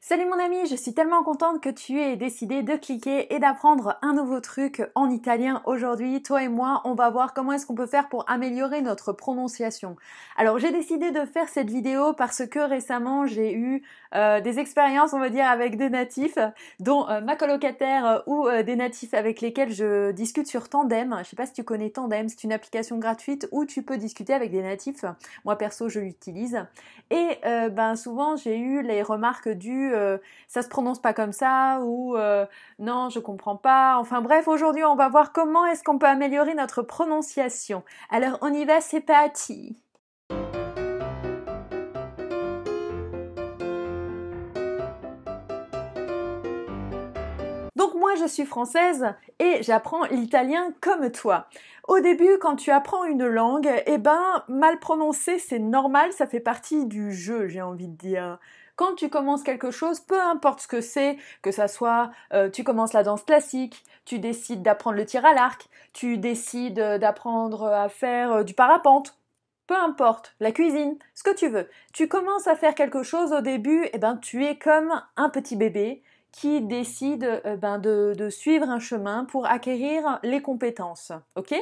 Salut mon ami, je suis tellement contente que tu aies décidé de cliquer et d'apprendre un nouveau truc en italien aujourd'hui. Toi et moi, on va voir comment est-ce qu'on peut faire pour améliorer notre prononciation. Alors j'ai décidé de faire cette vidéo parce que récemment j'ai eu des expériences, on va dire, avec des natifs, dont ma colocataire ou des natifs avec lesquels je discute sur Tandem. Je sais pas si tu connais Tandem, c'est une application gratuite où tu peux discuter avec des natifs. Moi perso, je l'utilise. Et souvent j'ai eu les remarques du ça se prononce pas comme ça ou non je comprends pas. Enfin bref, aujourd'hui on va voir comment est-ce qu'on peut améliorer notre prononciation. Alors on y va, c'est parti. Donc moi je suis française et j'apprends l'italien comme toi. Au début quand tu apprends une langue, mal prononcer c'est normal, ça fait partie du jeu, j'ai envie de dire. Quand tu commences quelque chose, peu importe ce que ça soit, tu commences la danse classique, tu décides d'apprendre le tir à l'arc, tu décides d'apprendre à faire du parapente, peu importe, la cuisine, ce que tu veux. Tu commences à faire quelque chose au début, tu es comme un petit bébé qui décide de suivre un chemin pour acquérir les compétences. Ok?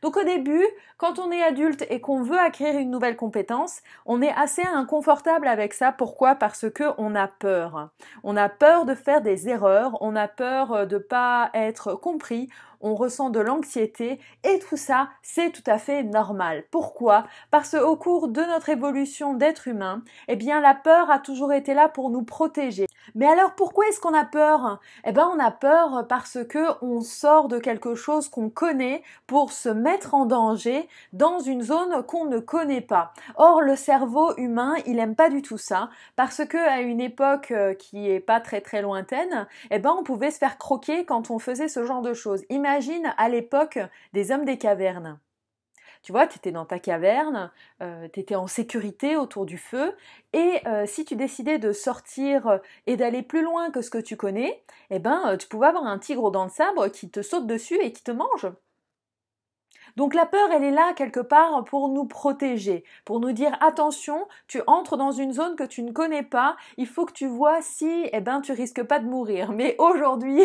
Donc au début, quand on est adulte et qu'on veut acquérir une nouvelle compétence, on est assez inconfortable avec ça. Pourquoi? Parce que on a peur. On a peur de faire des erreurs, on a peur de pas être compris, on ressent de l'anxiété et tout ça, c'est tout à fait normal. Pourquoi? Parce qu'au cours de notre évolution d'être humain, la peur a toujours été là pour nous protéger. Mais alors pourquoi est-ce qu'on a peur? On a peur parce que on sort de quelque chose qu'on connaît pour se mettre en danger dans une zone qu'on ne connaît pas. Or, le cerveau humain, il aime pas du tout ça parce que à une époque qui est pas très très lointaine, on pouvait se faire croquer quand on faisait ce genre de choses. Imagine à l'époque des hommes des cavernes. Tu vois, tu étais dans ta caverne, tu étais en sécurité autour du feu, et si tu décidais de sortir et d'aller plus loin que ce que tu connais, tu pouvais avoir un tigre aux dents de sabre qui te saute dessus et qui te mange. Donc la peur, elle est là quelque part pour nous protéger, pour nous dire attention, tu entres dans une zone que tu ne connais pas, il faut que tu vois si tu risques pas de mourir. Mais aujourd'hui,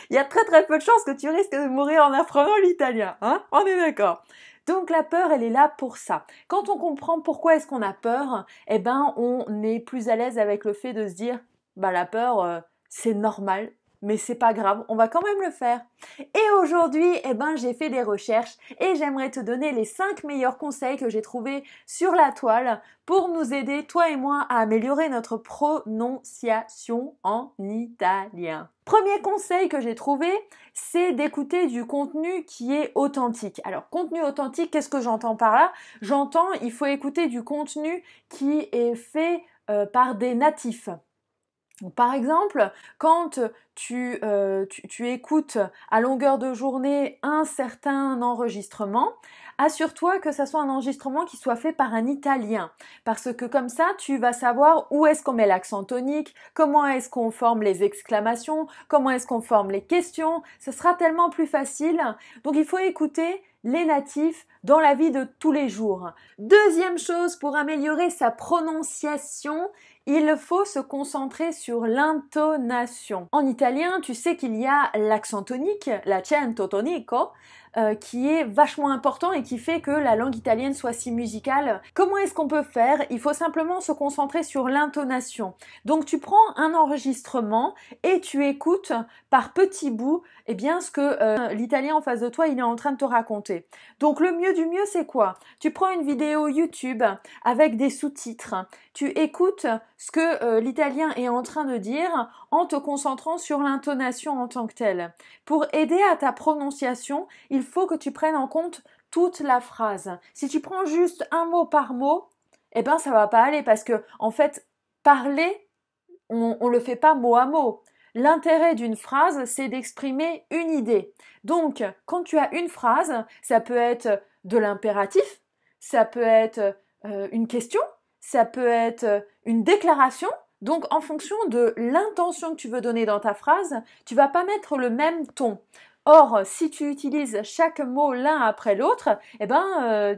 il y a très très peu de chances que tu risques de mourir en apprenant l'italien, hein? On est d'accord. Donc la peur, elle est là pour ça. Quand on comprend pourquoi est-ce qu'on a peur, on est plus à l'aise avec le fait de se dire, la peur, c'est normal, mais c'est pas grave, on va quand même le faire. Et aujourd'hui, j'ai fait des recherches et j'aimerais te donner les 5 meilleurs conseils que j'ai trouvés sur la toile pour nous aider, toi et moi, à améliorer notre prononciation en italien. Premier conseil que j'ai trouvé, c'est d'écouter du contenu qui est authentique. Alors, contenu authentique, qu'est-ce que j'entends par là? J'entends, il faut écouter du contenu qui est fait par des natifs. Donc, par exemple, quand tu écoutes à longueur de journée un certain enregistrement, assure-toi que ça soit un enregistrement qui soit fait par un Italien. Parce que comme ça, tu vas savoir où est-ce qu'on met l'accent tonique, comment est-ce qu'on forme les exclamations, comment est-ce qu'on forme les questions. Ce sera tellement plus facile. Donc il faut écouter les natifs dans la vie de tous les jours. Deuxième chose pour améliorer sa prononciation, il faut se concentrer sur l'intonation. En italien, tu sais qu'il y a l'accent tonique, l'accento tonico, qui est vachement important et qui fait que la langue italienne soit si musicale. Comment est-ce qu'on peut faire? Il faut simplement se concentrer sur l'intonation. Donc tu prends un enregistrement et tu écoutes par petits bouts ce que l'italien en face de toi il est en train de te raconter. Donc le mieux du mieux c'est quoi? Tu prends une vidéo YouTube avec des sous-titres, tu écoutes ce que l'italien est en train de dire en te concentrant sur l'intonation en tant que telle. Pour aider à ta prononciation, il faut que tu prennes en compte toute la phrase. Si tu prends juste un mot par mot, ça va pas aller parce que en fait, parler, on le fait pas mot à mot. L'intérêt d'une phrase, c'est d'exprimer une idée. Donc, quand tu as une phrase, ça peut être de l'impératif, ça peut être une question, ça peut être une déclaration. Donc, en fonction de l'intention que tu veux donner dans ta phrase, tu vas pas mettre le même ton. Or, si tu utilises chaque mot l'un après l'autre,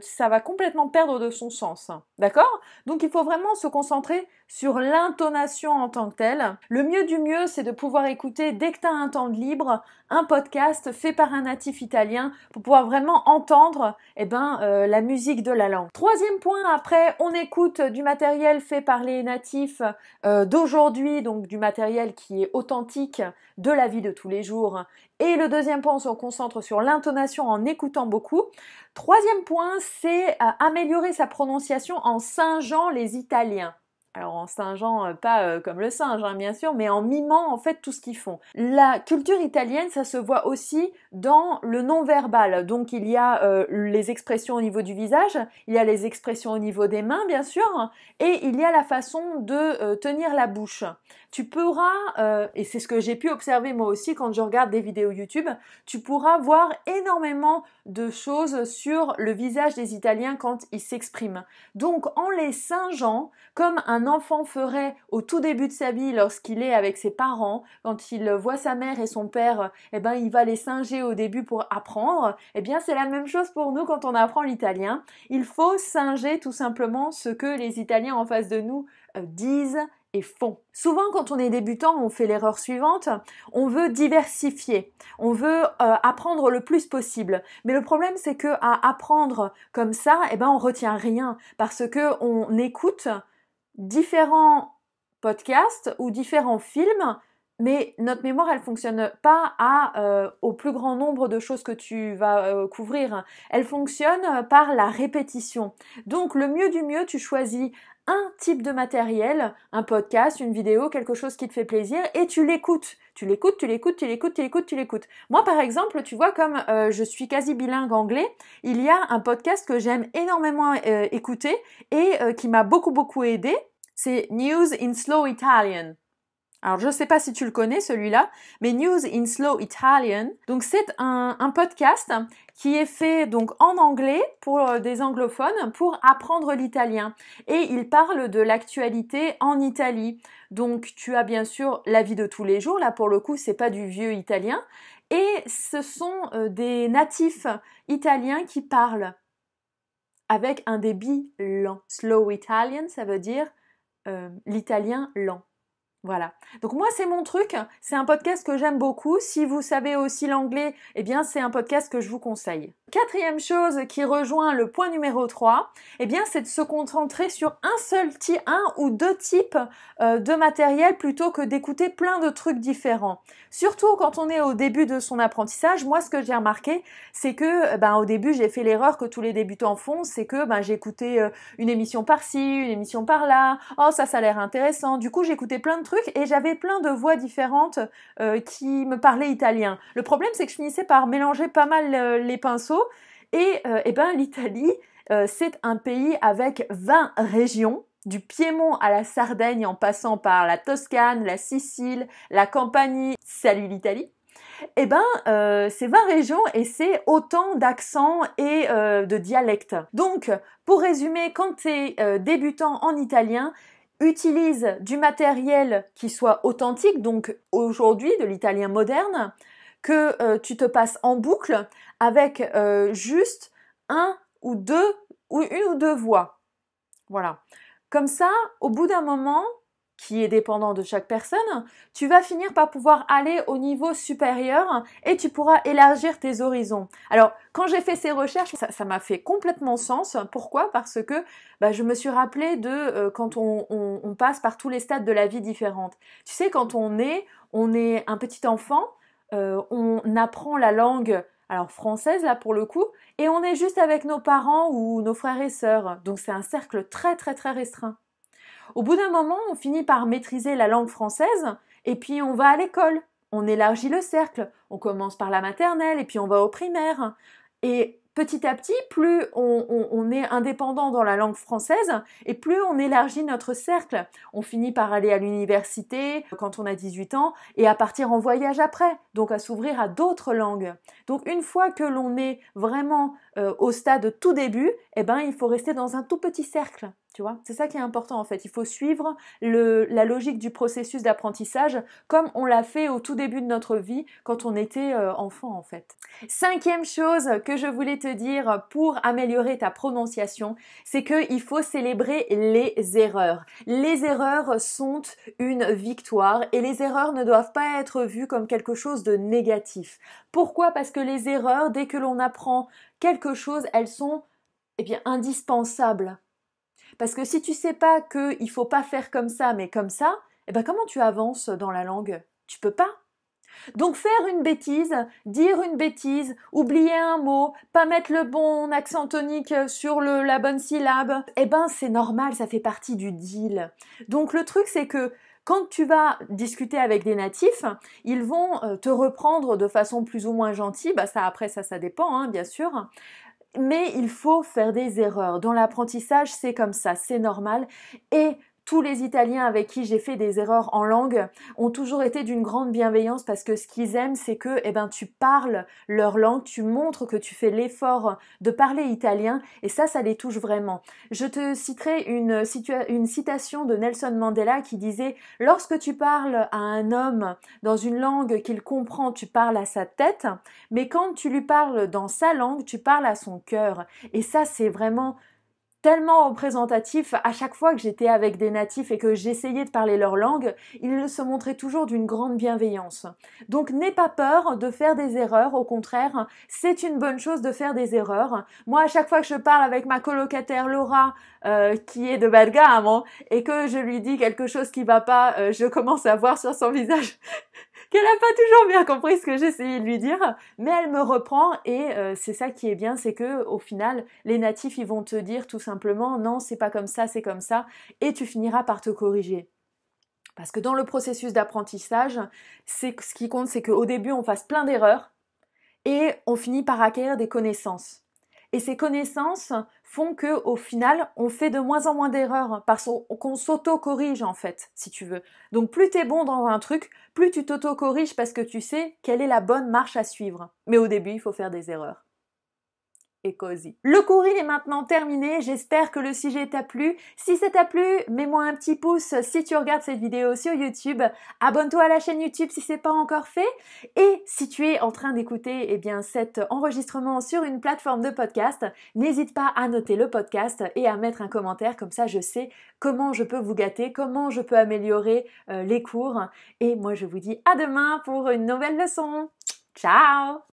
ça va complètement perdre de son sens. D'accord? Donc, il faut vraiment se concentrer sur l'intonation en tant que telle. Le mieux du mieux, c'est de pouvoir écouter dès que tu as un temps de libre, un podcast fait par un natif italien pour pouvoir vraiment entendre la musique de la langue. Troisième point, après, on écoute du matériel fait par les natifs d'aujourd'hui, donc du matériel qui est authentique de la vie de tous les jours. Et le deuxième point, on se concentre sur l'intonation en écoutant beaucoup. Troisième point, c'est améliorer sa prononciation en singeant les Italiens. Alors en singeant, pas comme le singe, hein, bien sûr, mais en mimant en fait tout ce qu'ils font. La culture italienne, ça se voit aussi dans le non-verbal. Donc il y a les expressions au niveau du visage, il y a les expressions au niveau des mains, bien sûr, et il y a la façon de tenir la bouche. Tu pourras, et c'est ce que j'ai pu observer moi aussi quand je regarde des vidéos YouTube, tu pourras voir énormément de choses sur le visage des Italiens quand ils s'expriment. Donc en les singeant, comme un enfant ferait au tout début de sa vie lorsqu'il est avec ses parents, quand il voit sa mère et son père, il va les singer au début pour apprendre. C'est la même chose pour nous quand on apprend l'italien. Il faut singer tout simplement ce que les Italiens en face de nous disent et font. Souvent, quand on est débutant, on fait l'erreur suivante, on veut diversifier, on veut apprendre le plus possible. Mais le problème, c'est que à apprendre comme ça, on retient rien parce que on écoute différents podcasts ou différents films, mais notre mémoire, elle fonctionne pas au plus grand nombre de choses que tu vas couvrir. Elle fonctionne par la répétition. Donc, le mieux du mieux, tu choisis un type de matériel, un podcast, une vidéo, quelque chose qui te fait plaisir et tu l'écoutes. Tu l'écoutes. Moi, par exemple, tu vois, comme je suis quasi bilingue anglais, il y a un podcast que j'aime énormément écouter et qui m'a beaucoup aidé. C'est News in Slow Italian. Alors, je ne sais pas si tu le connais, celui-là, mais News in Slow Italian. Donc, c'est un podcast qui est fait donc en anglais pour des anglophones pour apprendre l'italien. Et il parle de l'actualité en Italie. Donc, tu as bien sûr la vie de tous les jours. Là, pour le coup, c'est pas du vieux italien. Et ce sont des natifs italiens qui parlent avec un débit lent. Slow Italian, ça veut dire l'italien lent. Voilà. Donc moi, c'est mon truc. C'est un podcast que j'aime beaucoup. Si vous savez aussi l'anglais, c'est un podcast que je vous conseille. Quatrième chose qui rejoint le point numéro 3, c'est de se concentrer sur un ou deux types de matériel plutôt que d'écouter plein de trucs différents. Surtout quand on est au début de son apprentissage, moi, ce que j'ai remarqué, c'est que au début, j'ai fait l'erreur que tous les débutants font, c'est que j'écoutais une émission par-ci, une émission par-là. Oh, ça a l'air intéressant. Du coup, j'écoutais plein de trucs et j'avais plein de voix différentes qui me parlaient italien. Le problème, c'est que je finissais par mélanger pas mal les pinceaux et l'Italie, c'est un pays avec 20 régions, du Piémont à la Sardaigne en passant par la Toscane, la Sicile, la Campanie, salut l'Italie. C'est 20 régions et c'est autant d'accents et de dialectes. Donc, pour résumer, quand tu es débutant en italien, utilise du matériel qui soit authentique, donc aujourd'hui de l'italien moderne, que tu te passes en boucle avec juste une ou deux voix. Voilà. Comme ça, au bout d'un moment, qui est dépendant de chaque personne, tu vas finir par pouvoir aller au niveau supérieur et tu pourras élargir tes horizons. Alors, quand j'ai fait ces recherches, ça m'a fait complètement sens. Pourquoi ? Parce que je me suis rappelé de quand on passe par tous les stades de la vie différentes. Tu sais, quand on est un petit enfant, on apprend la langue française là pour le coup, et on est juste avec nos parents ou nos frères et sœurs. Donc c'est un cercle très restreint. Au bout d'un moment, on finit par maîtriser la langue française et puis on va à l'école. On élargit le cercle. On commence par la maternelle et puis on va au primaire. Et petit à petit, plus on est indépendant dans la langue française et plus on élargit notre cercle. On finit par aller à l'université quand on a 18 ans et à partir en voyage après, donc à s'ouvrir à d'autres langues. Donc une fois que l'on est vraiment au stade tout début, il faut rester dans un tout petit cercle. Tu vois, c'est ça qui est important en fait. Il faut suivre la logique du processus d'apprentissage comme on l'a fait au tout début de notre vie quand on était enfant en fait. Cinquième chose que je voulais te dire pour améliorer ta prononciation, c'est qu'il faut célébrer les erreurs. Les erreurs sont une victoire et les erreurs ne doivent pas être vues comme quelque chose de négatif. Pourquoi? Parce que les erreurs, dès que l'on apprend quelque chose, elles sont indispensables. Parce que si tu sais pas qu'il faut pas faire comme ça, mais comme ça, comment tu avances dans la langue? Tu peux pas. Donc faire une bêtise, dire une bêtise, oublier un mot, pas mettre le bon accent tonique sur la bonne syllabe, c'est normal, ça fait partie du deal. Donc le truc c'est que quand tu vas discuter avec des natifs, ils vont te reprendre de façon plus ou moins gentille, ça dépend hein, bien sûr. Mais il faut faire des erreurs. Dans l'apprentissage, c'est comme ça, c'est normal. Et tous les Italiens avec qui j'ai fait des erreurs en langue ont toujours été d'une grande bienveillance parce que ce qu'ils aiment, c'est que tu parles leur langue, tu montres que tu fais l'effort de parler italien et ça les touche vraiment. Je te citerai une citation de Nelson Mandela qui disait « Lorsque tu parles à un homme dans une langue qu'il comprend, tu parles à sa tête, mais quand tu lui parles dans sa langue, tu parles à son cœur. » Et ça, c'est vraiment tellement représentatif. À chaque fois que j'étais avec des natifs et que j'essayais de parler leur langue, ils se montraient toujours d'une grande bienveillance. Donc n'aie pas peur de faire des erreurs, au contraire, c'est une bonne chose de faire des erreurs. Moi, à chaque fois que je parle avec ma colocataire Laura, qui est de Bergamo, et que je lui dis quelque chose qui va pas, je commence à voir sur son visage qu'elle n'a pas toujours bien compris ce que j'essayais de lui dire, mais elle me reprend et c'est ça qui est bien, c'est que au final, les natifs, ils vont te dire tout simplement non, c'est pas comme ça, c'est comme ça, et tu finiras par te corriger. Parce que dans le processus d'apprentissage, ce qui compte, c'est qu'au début, on fasse plein d'erreurs et on finit par acquérir des connaissances. Et ces connaissances font que, au final, on fait de moins en moins d'erreurs parce qu'on s'auto-corrige en fait, si tu veux. Donc plus t'es bon dans un truc, plus tu t'auto-corriges parce que tu sais quelle est la bonne marche à suivre. Mais au début, il faut faire des erreurs. Et cosy. Le cours est maintenant terminé, j'espère que le sujet t'a plu. Si ça t'a plu, mets-moi un petit pouce si tu regardes cette vidéo sur YouTube. Abonne-toi à la chaîne YouTube si c'est pas encore fait. Et si tu es en train d'écouter cet enregistrement sur une plateforme de podcast, n'hésite pas à noter le podcast et à mettre un commentaire, comme ça je sais comment je peux vous gâter, comment je peux améliorer les cours. Et moi je vous dis à demain pour une nouvelle leçon. Ciao!